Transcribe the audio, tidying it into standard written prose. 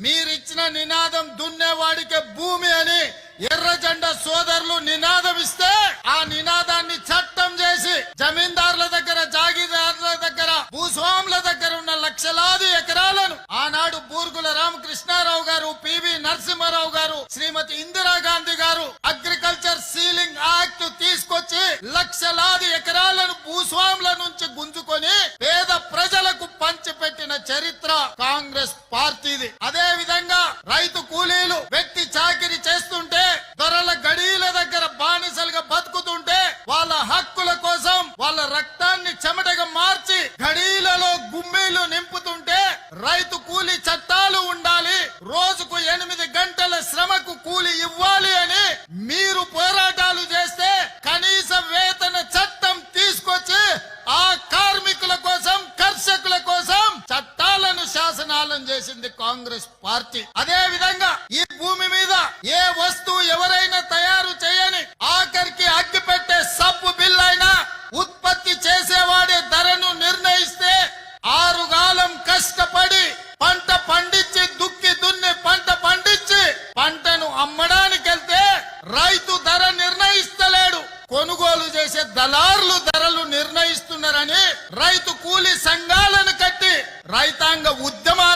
మీరిచ్చిన నినాదం దున్నేవాడికే భూమి అని ఎర్ర జెండా సోదరులు నినాదం ఇస్తే ఆ నినాదాన్ని చట్టం చేసి జమీందారుల దగ్గర, జాగీదారుల దగ్గర, భూస్వాముల దగ్గర ఉన్న లక్షలాది ఎకరాలను ఆనాడు బూర్గుల రామకృష్ణారావు గారు, పివి నరసింహారావు గారు, శ్రీమతి ఇందిరాగాంధీ గారు అగ్రికల్చర్ సీలింగ్ యాక్ట్ తీసుకొచ్చి లక్షలాది ఎకరాలను భూస్వాముల నుంచి గుంజుకొని పేద ప్రజలకు పంచిపెట్టిన చరిత్ర కాంగ్రెస్ పార్టీది. అదే విధంగా రైతు కూలీలు వ్యక్తి చాకిరీ చేస్తుంటే, దొరల గడీల దగ్గర బానిసలుగా బతుకుతుంటే, వాళ్ళ హక్కుల కోసం వాళ్ళ రక్తాన్ని చెమటగా మార్చి గడీలలో గుమ్మీలు నింపుతుంటే రైతు కూలీ చట్టాలు ఉండాలి, రోజుకు 8 గంటల శ్రమకు కూలీ ఇవ్వాలి అని మీరు పోరాటాలు చేస్తే కనీస వేతన చట్టం తీసుకొచ్చి ఆ కార్మికుల కోసం, కర్షకుల కోసం చట్టాలను, శాసనాలను చేసింది కాంగ్రెస్ పార్టీ. అదే విధంగా ఈ భూమి మీద ఏ వస్తువు ఎవరైనా తయారు చేయని, ఆఖరికి అగ్గి పెట్టే సబ్బు బిల్ అయినా ఉత్పత్తి చేసేవాడే ధరను నిర్ణయిస్తే 6 కాలం కష్టపడి పంట పండించి, దుక్కి దున్ని పంట పండించి పంటను అమ్మడానికి వెళ్తే రైతు ధర నిర్ణయిస్తలేడు, కొనుగోలు చేసే దళారులు ధరలు నిర్ణయిస్తున్నారని రైతు కూలీ సంఘాలను కట్టి రైతాంగ ఉద్యమాలు